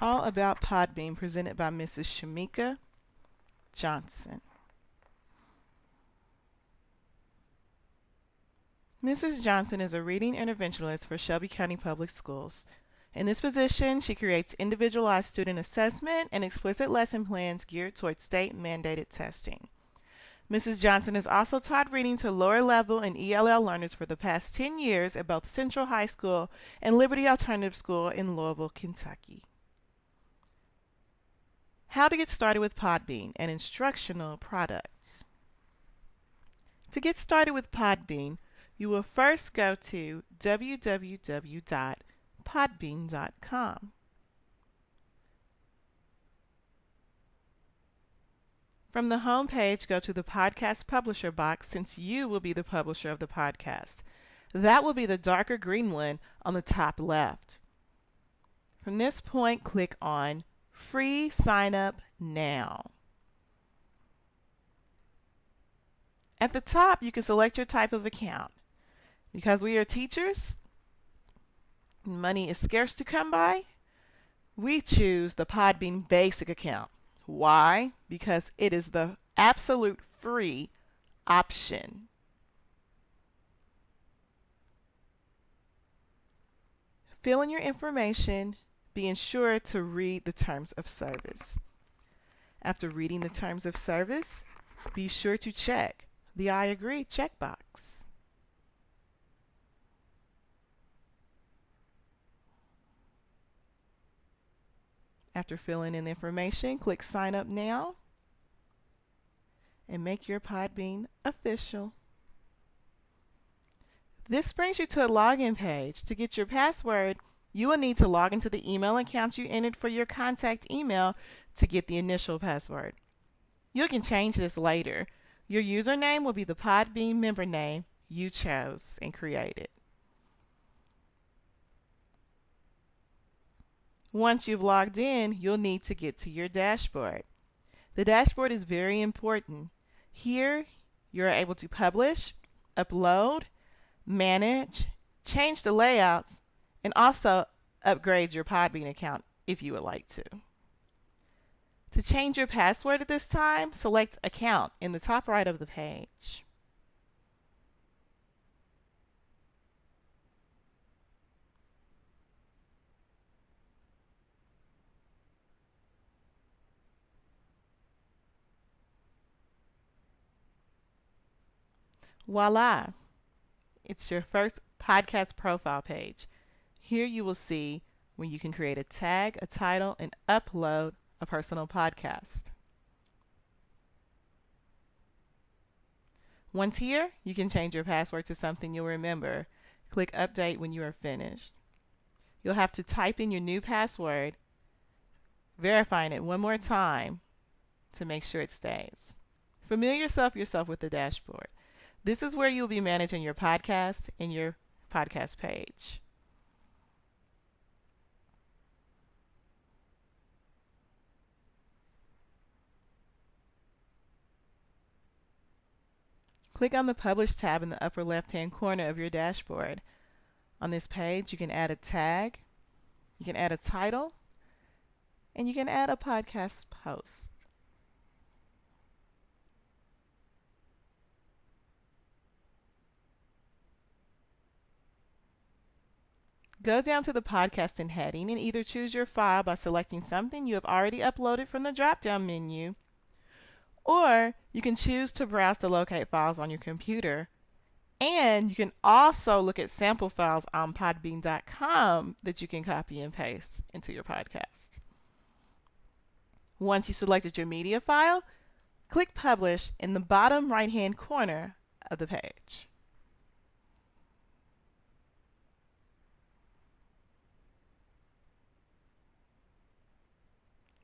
All About Podbean, presented by Mrs. Shamika Johnson. Mrs. Johnson is a reading interventionist for Shelby County Public Schools. In this position, she creates individualized student assessment and explicit lesson plans geared towards state-mandated testing. Mrs. Johnson has also taught reading to lower level and ELL learners for the past 10 years at both Central High School and Liberty Alternative School in Louisville, Kentucky. How to get started with Podbean, an instructional product. To get started with Podbean, you will first go to www.podbean.com. From the home page, go to the podcast publisher box, since you will be the publisher of the podcast. That will be the darker green one on the top left. From this point, click on Free Sign Up Now. At the top, you can select your type of account. Because we are teachers, money is scarce to come by, we choose the Podbean Basic account. Why? Because it is the absolute free option. Fill in your information, being sure to read the terms of service. After reading the terms of service, be sure to check the I agree checkbox. After filling in the information, click Sign Up Now and make your Podbean official. This brings you to a login page. To get your password, you will need to log into the email account you entered for your contact email to get the initial password. You can change this later. Your username will be the Podbean member name you chose and created. Once you've logged in, you'll need to get to your dashboard. The dashboard is very important. Here, you're able to publish, upload, manage, change the layouts, and also upgrade your Podbean account if you would like to. To change your password at this time, select Account in the top right of the page. Voila! It's your first podcast profile page. Here you will see when you can create a tag, a title, and upload a personal podcast. Once here, you can change your password to something you'll remember. Click Update when you are finished. You'll have to type in your new password, verifying it one more time to make sure it stays. Familiar yourself with the dashboard. This is where you'll be managing your podcast and your podcast page. Click on the Publish tab in the upper left-hand corner of your dashboard. On this page, you can add a tag, you can add a title, and you can add a podcast post. Go down to the podcasting heading and either choose your file by selecting something you have already uploaded from the drop-down menu, or you can choose to browse to locate files on your computer. And you can also look at sample files on podbean.com that you can copy and paste into your podcast. Once you've selected your media file, click Publish in the bottom right-hand corner of the page.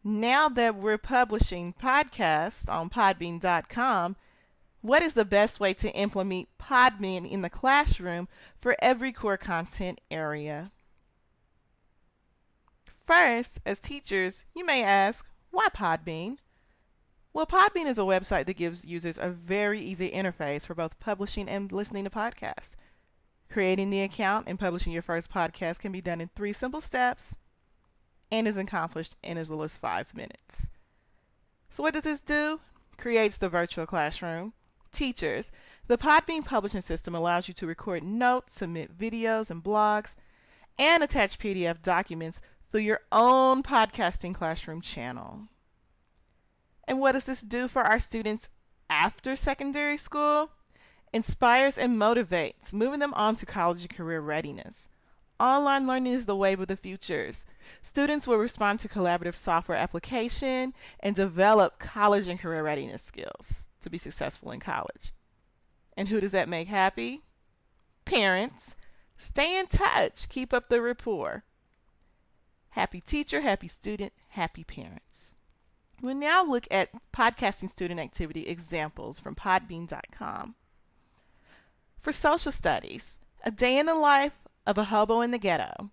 Now that we're publishing podcasts on podbean.com, what is the best way to implement Podbean in the classroom for every core content area? First, as teachers, you may ask, why Podbean? Well, Podbean is a website that gives users a very easy interface for both publishing and listening to podcasts. Creating the account and publishing your first podcast can be done in 3 simple steps. and is accomplished in as little as 5 minutes. So what does this do? Creates the virtual classroom. Teachers, the Podbean publishing system allows you to record notes, submit videos and blogs, and attach PDF documents through your own podcasting classroom channel. And what does this do for our students after secondary school? Inspires and motivates, moving them on to college and career readiness. Online learning is the wave of the futures. Students will respond to collaborative software application and develop college and career readiness skills to be successful in college. And who does that make happy? Parents. Stay in touch. Keep up the rapport. Happy teacher, happy student, happy parents. We'll now look at podcasting student activity examples from podbean.com. For social studies, a day in the life of a hobo in the ghetto.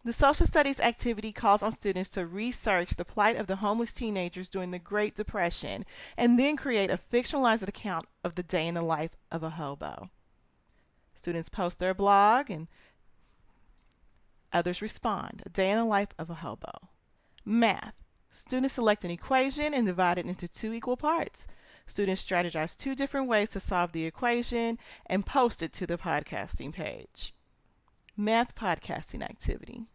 The social studies activity calls on students to research the plight of the homeless teenagers during the Great Depression and then create a fictionalized account of the day in the life of a hobo. Students post their blog and others respond. A day in the life of a hobo. Math. Students select an equation and divide it into 2 equal parts. Students strategize 2 different ways to solve the equation and post it to the podcasting page. Math podcasting activity.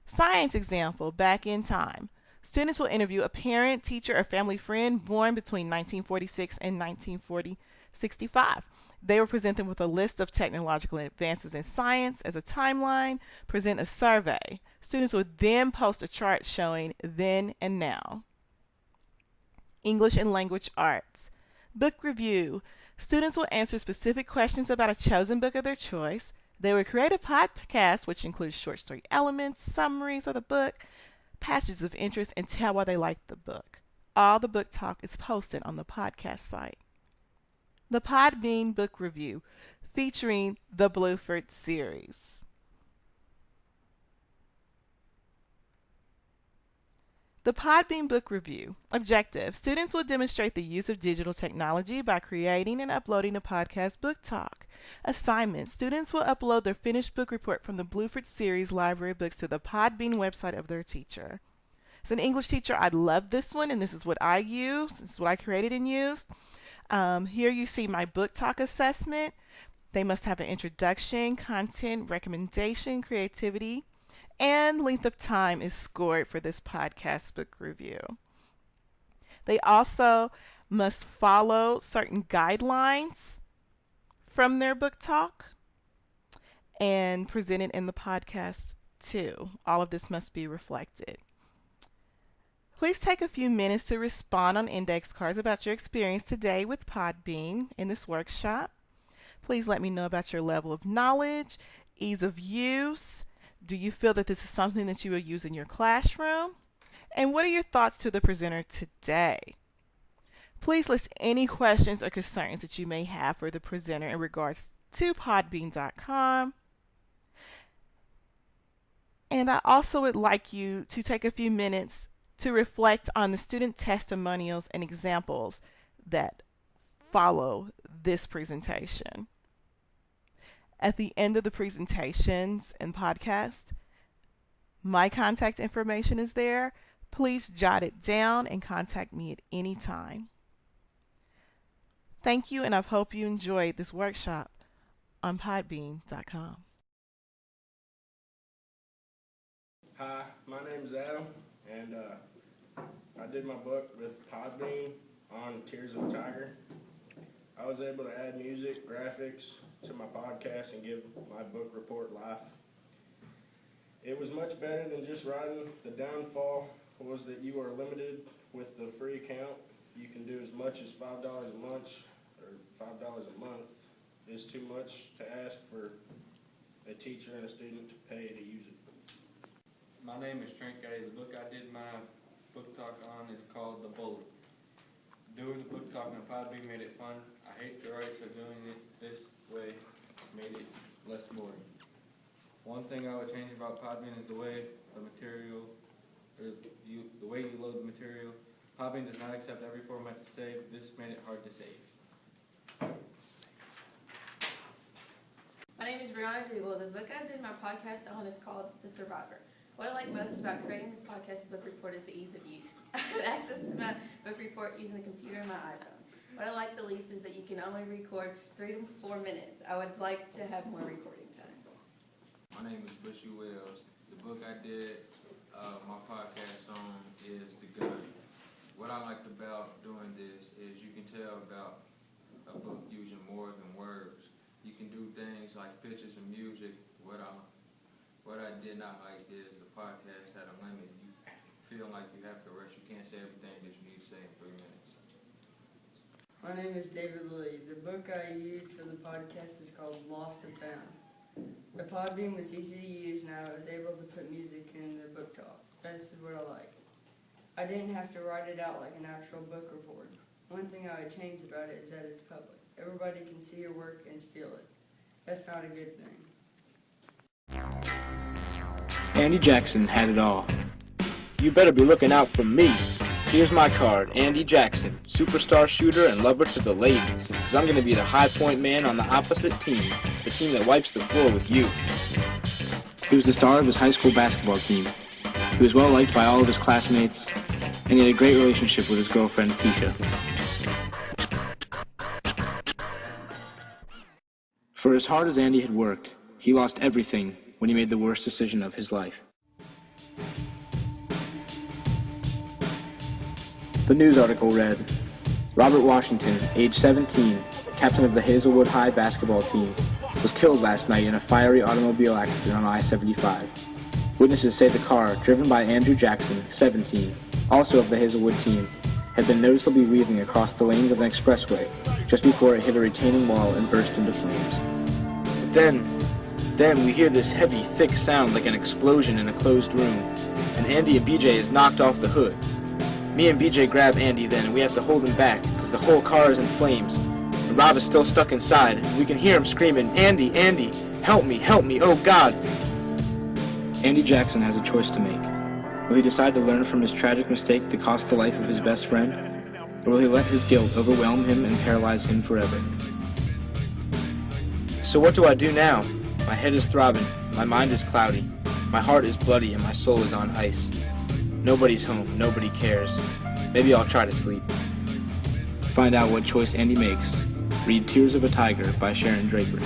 Science example, back in time. Students will interview a parent, teacher, or family friend born between 1946 and 1965. They will present them with a list of technological advances in science as a timeline, present a survey. Students will then post a chart showing then and now. English and language arts. Book review. Students will answer specific questions about a chosen book of their choice. They will create a podcast which includes short story elements, summaries of the book, passages of interest, and tell why they like the book. All the book talk is posted on the podcast site. The Podbean Book Review, featuring the Blueford series. The Podbean Book Review. Objective. Students will demonstrate the use of digital technology by creating and uploading a podcast book talk. Assignment. Students will upload their finished book report from the Blueford series library books to the Podbean website of their teacher. As an English teacher, I love this one, and this is what I use. This is what I created and used. Here you see my book talk assessment. They must have an introduction, content, recommendation, creativity, and length of time is scored for this podcast book review. They also must follow certain guidelines from their book talk and present it in the podcast too. All of this must be reflected. Please take a few minutes to respond on index cards about your experience today with Podbean in this workshop. Please let me know about your level of knowledge, ease of use. Do you feel that this is something that you will use in your classroom? And what are your thoughts to the presenter today? Please list any questions or concerns that you may have for the presenter in regards to podbean.com. And I also would like you to take a few minutes to reflect on the student testimonials and examples that follow this presentation. At the end of the presentations and podcast, my contact information is there. Please jot it down and contact me at any time. Thank you, and I hope you enjoyed this workshop on podbean.com. Hi, my name is Adam, and I did my book with Podbean on Tears of a Tiger. I was able to add music, graphics to my podcast and give my book report life. It was much better than just writing. The downfall was that you are limited with the free account. You can do as much as $5 a month, or $5 a month is too much to ask for a teacher and a student to pay to use it. My name is Trent Gay. The book I did my book talk on is called The Bullet. Doing the book talk on Podbean made it fun. I hate to write, so doing it this way made it less boring. One thing I would change about Podbean is the way the material, the way you load the material. Podbean does not accept every format to save. This made it hard to save. My name is Brianna Dougal. The book I did my podcast on is called The Survivor. What I like most about creating this podcast book report is the ease of use. I have access to my book report using the computer and my iPhone. What I like the least is that you can only record 3 to 4 minutes. I would like to have more recording time. My name is Bushy Wells. The book I did my podcast on is The Gun. What I liked about doing this is you can tell about a book using more than words. You can do things like pictures and music. What I did not like is the podcast had a limit. You feel like you have to rush. You can't say everything that you need to say in 3 minutes. My name is David Lilly. The book I used for the podcast is called Lost and Found. The Podbean was easy to use and I was able to put music in the book talk. This is what I like. I didn't have to write it out like an actual book report. One thing I would change about it is that it's public. Everybody can see your work and steal it. That's not a good thing. Andy Jackson had it all. You better be looking out for me. Here's my card, Andy Jackson, superstar shooter and lover to the ladies, because I'm going to be the high point man on the opposite team, the team that wipes the floor with you. He was the star of his high school basketball team. He was well liked by all of his classmates, and he had a great relationship with his girlfriend, Keisha. For as hard as Andy had worked, he lost everything when he made the worst decision of his life. The news article read, Robert Washington, age 17, captain of the Hazelwood High basketball team, was killed last night in a fiery automobile accident on I-75. Witnesses say the car, driven by Andrew Jackson, 17, also of the Hazelwood team, had been noticeably weaving across the lanes of an expressway just before it hit a retaining wall and burst into flames. But then we hear this heavy, thick sound like an explosion in a closed room, and Andy and BJ is knocked off the hood. Me and BJ grab Andy then, and we have to hold him back because the whole car is in flames. And Rob is still stuck inside. We can hear him screaming, Andy, Andy, help me, oh God. Andy Jackson has a choice to make. Will he decide to learn from his tragic mistake that cost the life of his best friend? Or will he let his guilt overwhelm him and paralyze him forever? So what do I do now? My head is throbbing, my mind is cloudy, my heart is bloody, and my soul is on ice. Nobody's home, nobody cares. Maybe I'll try to sleep. To find out what choice Andy makes, read Tears of a Tiger by Sharon Draper.